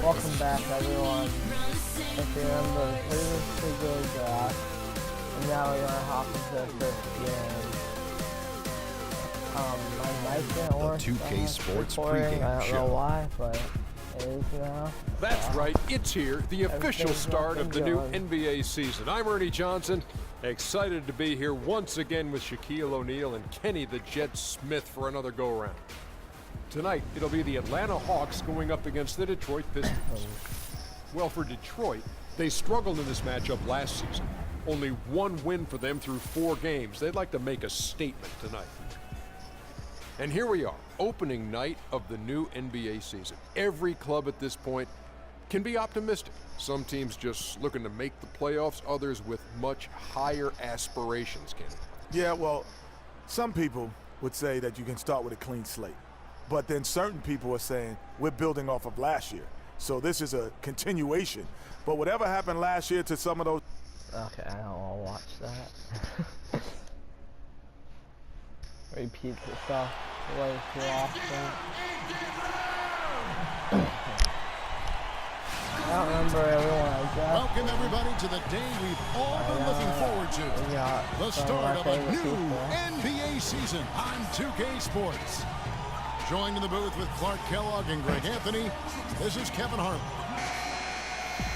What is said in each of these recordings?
Welcome back, everyone. If you remember, previously good draft, and now we're gonna hop into the first game. My mic didn't work. 2K Sports recording. pregame I don't show. know why, but it is now. That's right, it's here, the official Everything's start of the new looking NBA season. I'm Ernie Johnson, excited to be here once again with Shaquille O'Neal and Kenny the Jet Smith for another go-around. Tonight, it'll be the Atlanta Hawks going up against the Detroit Pistons. Well, for Detroit, they struggled in this matchup last season. Only one win for them through 4 games. They'd like to make a statement tonight. And here we are, opening night of the new NBA season. Every club at this point can be optimistic. Some teams just looking to make the playoffs, others with much higher aspirations, Kenny. Yeah, well, some people would say that you can start with a clean slate. But then certain people are saying we're building off of last year. So this is a continuation. But whatever happened last year to some of those... Okay, I don't want to watch that. Repeat yourself way too often. I don't remember everyone I guess. Welcome everybody to the day we've all been looking forward to. The start of a new NBA season on 2K Sports. Joined in the booth with Clark Kellogg and Greg Anthony, this is Kevin Harlan.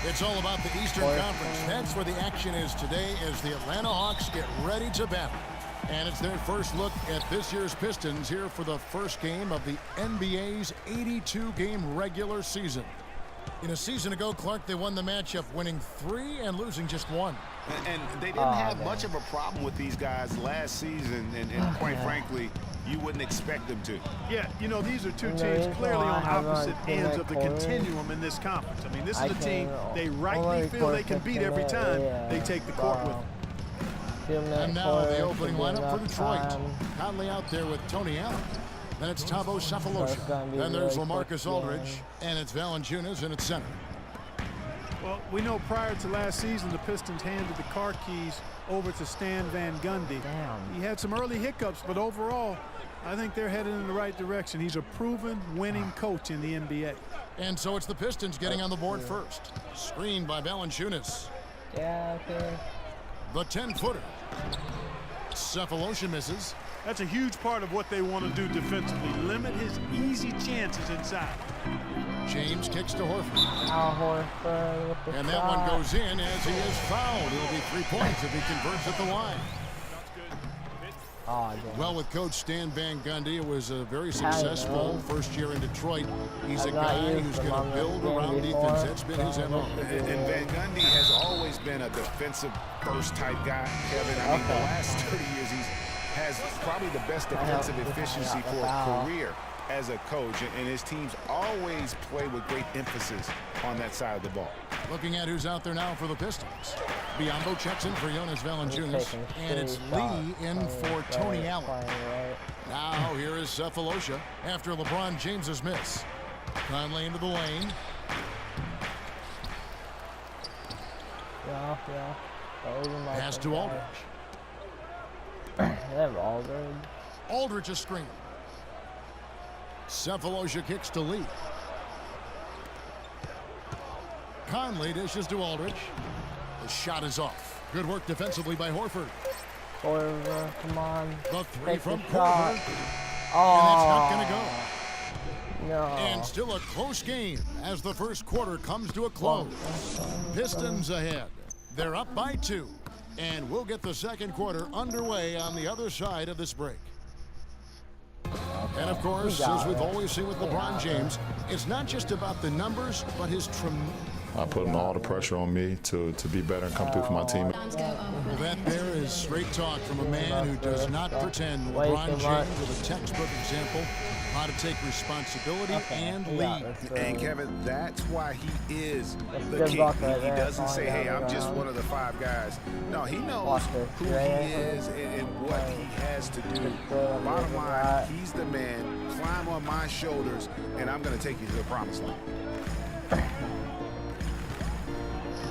It's all about the Eastern Conference. That's where the action is today as the Atlanta Hawks get ready to battle. And it's their first look at this year's Pistons here for the first game of the NBA's 82-game regular season. In a season ago, Clark, they won the matchup, winning 3 and losing just 1. And they didn't have much of a problem with these guys last season, and quite frankly, you wouldn't expect them to. Yeah, you know, these are two teams clearly on opposite ends of the continuum in this conference. I mean, this is a team they rightly feel they can beat every time they take the court with them. And now the opening lineup for Detroit. Conley out there with Tony Allen. Then it's Thabo Sefolosha. Then there's LaMarcus Aldridge. And it's Valanciunas in its center. Well, we know prior to last season, the Pistons handed the car keys over to Stan Van Gundy. He had some early hiccups, but overall, I think they're headed in the right direction. He's a proven winning coach in the NBA. And so it's the Pistons getting on the board first. Screened by Valanciunas. Yeah, okay. The 10-footer. Sefolosha misses. That's a huge part of what they want to do defensively. Limit his easy chances inside. James kicks to Horford. Horford with the and that one goes in as he is fouled. It'll be 3 points if he converts at the line. Well, with Coach Stan Van Gundy, it was a very successful first year in Detroit. He's a guy who's going to build around defense. That's been his MO. And Van Gundy has always been a defensive first type guy, Kevin. I mean, the last 30 years, he has probably the best defensive efficiency for a career as a coach, and his teams always play with great emphasis on that side of the ball. Looking at who's out there now for the Pistons. Biyombo checks in for Jonas Valanciunas, and it's Lee in for Tony Allen. Now here is Sefolosha after LeBron James's miss. Conley into the lane. Pass to Aldridge. They have Aldridge. Aldridge is screened. Sefolosha kicks to Lee. Conley dishes to Aldridge. The shot is off. Good work defensively by Horford. Horford, come on. The 3 from Horford. And that's not going to go. No. And still a close game as the first quarter comes to a close. Pistons ahead. They're up by 2. And we'll get the second quarter underway on the other side of this break. And of course, as we've always seen with LeBron James, it's not just about the numbers, but his putting all the pressure on me to be better and come through for my team. Well, that there is straight talk from a man who does not pretend. LeBron James is a textbook example how to take responsibility and lead. And Kevin, that's why he is the king. He doesn't say, hey, I'm just one of the 5 guys. No, he knows who he is and what he has to do. Bottom line, he's the man. Climb on my shoulders, and I'm going to take you to the promised land.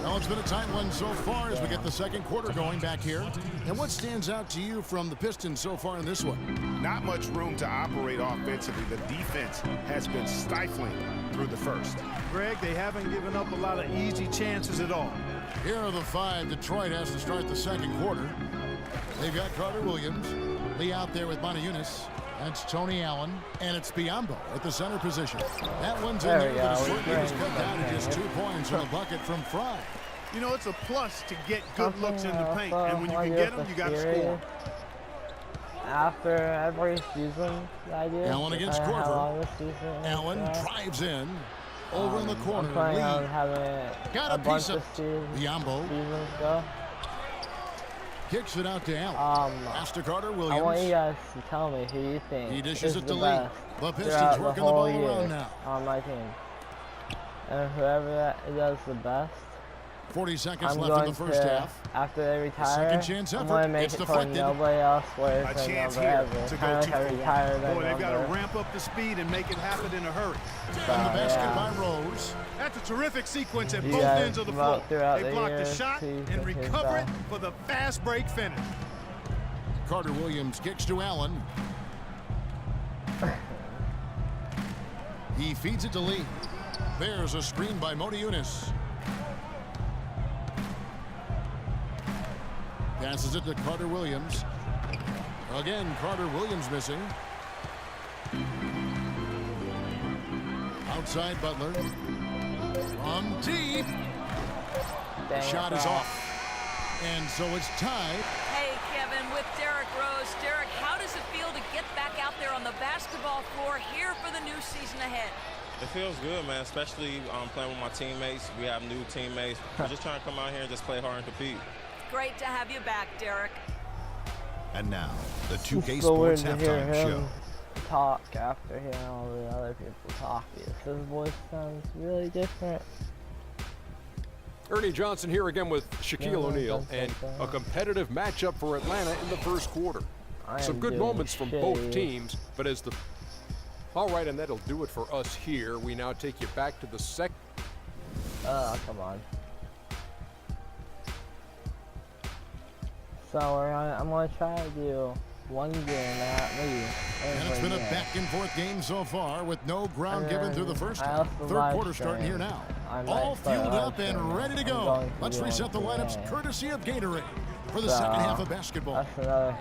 Well, it's been a tight one so far as we get the second quarter going back here. And what stands out to you from the Pistons so far in this one? Not much room to operate offensively. The defense has been stifling through the first. Greg, they haven't given up a lot of easy chances at all. Here are the 5 Detroit has to start the second quarter. They've got Carter Williams. Lee out there with Moniunas. That's Tony Allen. And it's Biyombo at the center position. That one's in there, but it's cut down to just 2 points on the bucket from Fry. You know, it's a plus to get good looks in the paint. And when you can get them, you got to score. After every season I do. Allen against Korver. Allen drives in. Over in the corner. Lee got a piece of Biyombo. Kicks it out to Allen. Pass to Carter Williams. I want you guys to tell me who you think he dishes is it to the Lee. best The Pistons throughout the working the whole ball year around now. on my team. And whoever that does the best, 40 seconds I'm left in going the first to, half. after they retire, Second chance I'm effort. going to make It's it for deflected. nobody else where A it's chance number here ever. to go Kind of 2 like for I 1. retired that Boy, they've got to number. ramp up the speed and make it happen in a hurry. And the basket yeah. by Rose. That's a terrific sequence at You both guys ends of the vote floor. throughout They the block the years, shot see and if recover it it's, for the fast break finish. Carter Williams kicks to Allen. He feeds it to Lee. There's a screen by Moniunas. Passes it to Carter Williams. Again, Carter Williams missing. Outside Butler. From deep. Dang Shot it, is Brad. off. And so it's tied. Hey, Kevin, with Derrick Rose. Derrick, how does it feel to get back out there on the basketball floor here for the new season ahead? It feels good, man, especially playing with my teammates. We have new teammates. We're just trying to come out here and just play hard and compete. Great to have you back, Derrick. And now, the 2K It's so weird Sports to hear Halftime him Show. talk after hearing all the other people talk. His voice sounds really different. Ernie Johnson here again with Shaquille O'Neal, and a competitive matchup for Atlanta in the first quarter. Some good moments from both teams, but as the... All right, and that'll do it for us here. We now take you back to the second... Come on. So I'm gonna try to do one game at least. And it's been a back-and-forth game so far with no ground given through the first half. Third quarter starting here now. All fueled up and ready to go. Let's reset the lineups courtesy of Gatorade for the second half of basketball.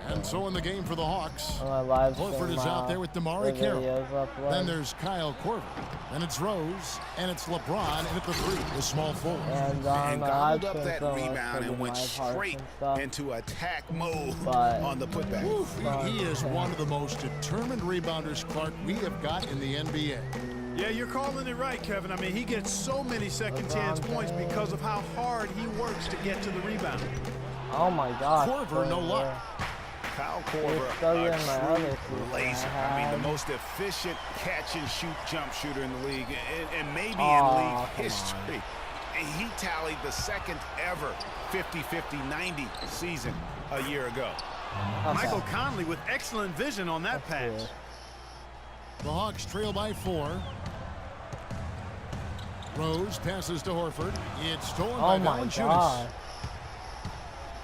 And so in the game for the Hawks, Horford is out there with DeMarre Carroll. Then there's Kyle Korver. Then it's Rose, and it's LeBron, and at the 3, the small forward. And gobbled up that rebound and went straight into attack mode on the putback. He is one of the most determined rebounders, Clark, we have got in the NBA. Yeah, you're calling it right, Kevin. I mean, he gets so many second chance points because of how hard he works to get to the rebound. Oh my God. Korver, no luck. Kyle Korver, a true laser. I mean, the most efficient catch-and-shoot jump shooter in the league, and maybe in league history. And he tallied the second ever 50-50-90 season a year ago. Michael Conley with excellent vision on that pass. The Hawks trail by 4. Rose passes to Horford. It's stolen by Valanciunas.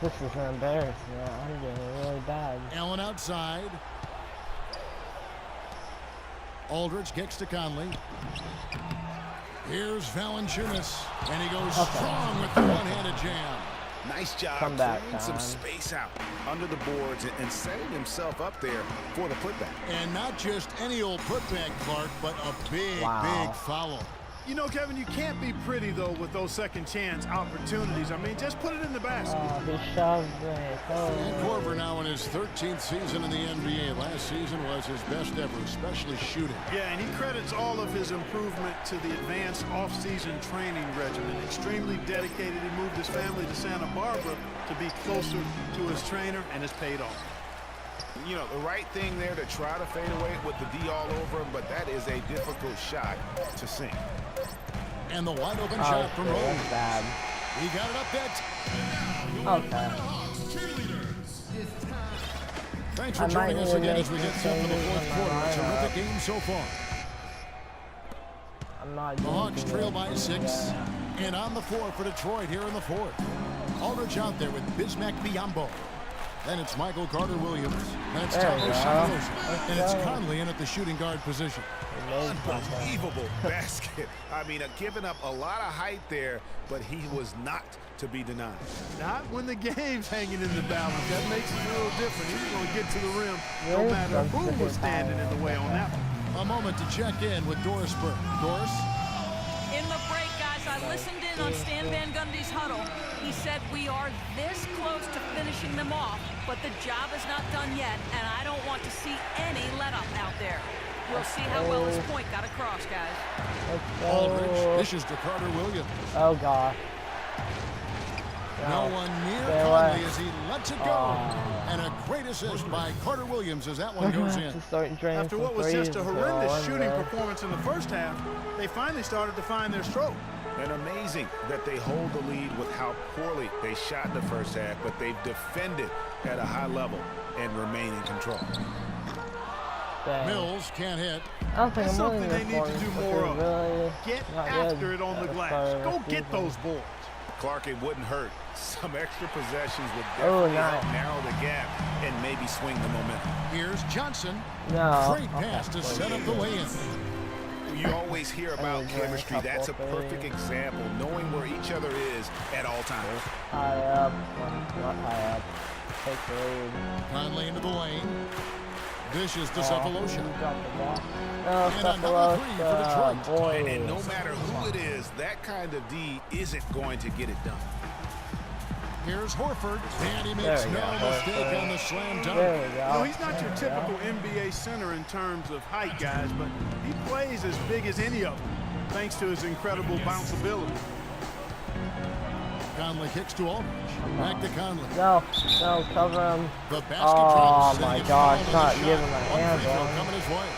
This is an embarrassment. I'm doing really bad. Allen outside. Aldridge kicks to Conley. Here's Valanciunas, and he goes strong with the one-handed jam. Nice job clearing some space out under the boards and setting himself up there for the putback. And not just any old putback, Clark, but a big, big foul. You know, Kevin, you can't be pretty, though, with those second chance opportunities. I mean, just put it in the basket. He shoved it. And Korver now in his 13th season in the NBA. Last season was his best ever, especially shooting. Yeah, and he credits all of his improvement to the advanced off-season training regimen. Extremely dedicated. He moved his family to Santa Barbara to be closer to his trainer, and it's paid off. You know, the right thing there to try to fade away with the D all over him, but that is a difficult shot to sink. And the wide open shot from Rose. Bad. He got it up that. Okay. Thanks for joining us again as we get set for the fourth quarter. Terrific game so far. The Hawks trail by 6. And on the floor for Detroit here in the fourth. Aldridge out there with Bismack Biyombo. Then it's Michael Carter Williams. That's Tyler Shadows. And it's Conley in at the shooting guard position. Unbelievable basket. I mean, giving up a lot of height there, but he was not to be denied. Not when the game's hanging in the balance. That makes it a little different. He's going to get to the rim no matter who was standing in the way on that one. A moment to check in with Doris Burke. Doris? In the break, guys, I listened in on Stan Van Gundy's huddle. He said we are this close to finishing them off, but the job is not done yet, and I don't want to see any let-up out there. We'll see how well this point got across, guys. Aldridge dishes to Carter Williams. Oh, God. No one near Conley as he lets it go. And a great assist by Carter Williams as that one goes in. After what was just a horrendous shooting performance in the first half, they finally started to find their stroke. And amazing that they hold the lead with how poorly they shot in the first half, but they've defended at a high level and remain in control. Mills can't hit. I don't think That's something they need to do more of. Really get after it on the glass. Go get those boards. Clark, it wouldn't hurt. Some extra possessions would definitely help narrow the gap and maybe swing the momentum. Here's Johnson. No. Great pass to set up the way-in. You always hear about chemistry. That's a perfect example, knowing where each other is at all times. High up, not high up. Take the lead. Conley into the lane. Dishes to Cephalosha. No, Cephalosha, and no matter who it is, that kind of D isn't going to get it done. Here's Horford, and he makes no mistake on the slam dunk. No, he's not your typical NBA center in terms of height, guys, but he plays as big as any of them, thanks to his incredible bounceability. Conley kicks to Aldridge. Back to Conley. No, cover him. The basket oh my gosh, not giving my hands coming his way.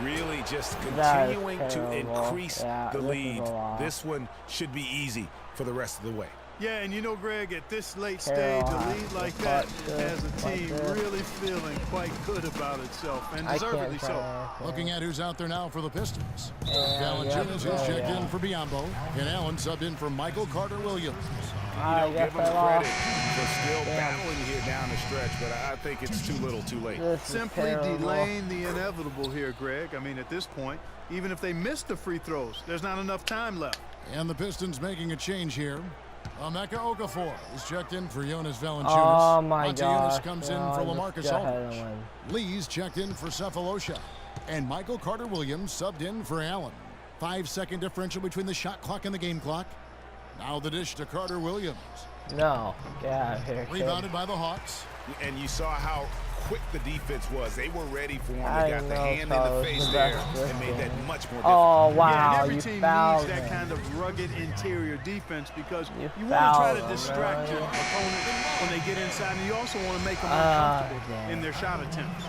Really just continuing to increase the lead. This one should be easy for the rest of the way. Yeah, and you know, Greg, at this late stage, a lead like that has a team really feeling quite good about itself, and deservedly so. Looking at who's out there now for the Pistons. Valanciunas is checked in for Biyombo, and Allen subbed in for Michael Carter Williams. Give him credit for still battling here down the stretch, but I think it's too little too late. Simply delaying the inevitable here, Greg. I mean, at this point, even if they miss the free throws, there's not enough time left. And the Pistons making a change here. Emeka Okafor is checked in for Jonas Valanciunas. Oh my gosh. Comes in for LaMarcus Aldridge. Lee's checked in for Cephalosha. And Michael Carter Williams subbed in for Allen. 5-second differential between the shot clock and the game clock. Now the dish to Carter Williams. No, get out of here. Rebounded by the Hawks. And you saw how quick the defense was. They were ready for him. They got the hand in the face there and made that much more difficult. Oh, wow. Yeah, and every team needs that kind of rugged interior defense because you want to try to distract your opponent when they get inside, and you also want to make them uncomfortable in their shot attempts.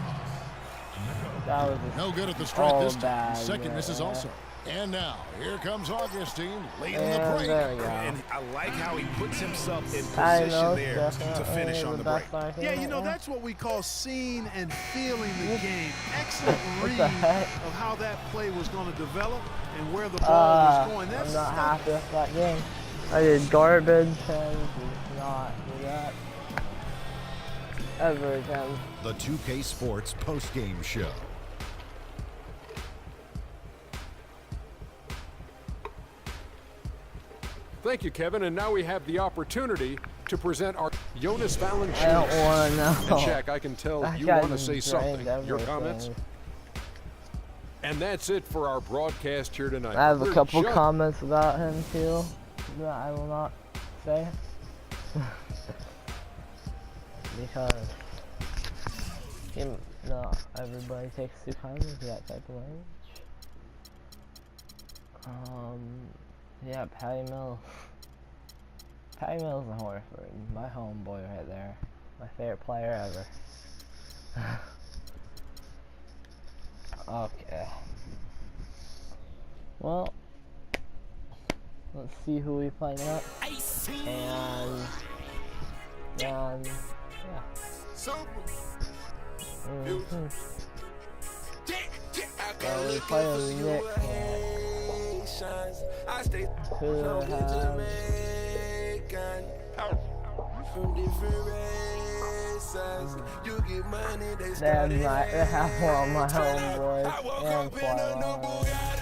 That was no good at the stripe this time. Second misses also. And now, here comes Augustine late in the break. And I like how he puts himself in position there to finish on the break. Yeah, you know, that's what we call seeing and feeling the game. Excellent read of how that play was going to develop and where the ball was going. I'm not happy with that game. I did garbage and did not do that ever again. The 2K Sports post-game show. Thank you, Kevin. And now we have the opportunity to present our Jonas Valanciunas. I don't want to know. And Shaq, I can tell you want to say something. Your comments? And that's it for our broadcast here tonight. I have a couple comments about him too that I will not say because not everybody takes too kindly to that type of language. Yeah, Patty Mills. Patty Mills and Horford, my homeboy right there. My favorite player ever. Okay. Well, let's see who we play next. And yeah. Well, we play a Nick. Who has from different They have one of my homeboys and Fly.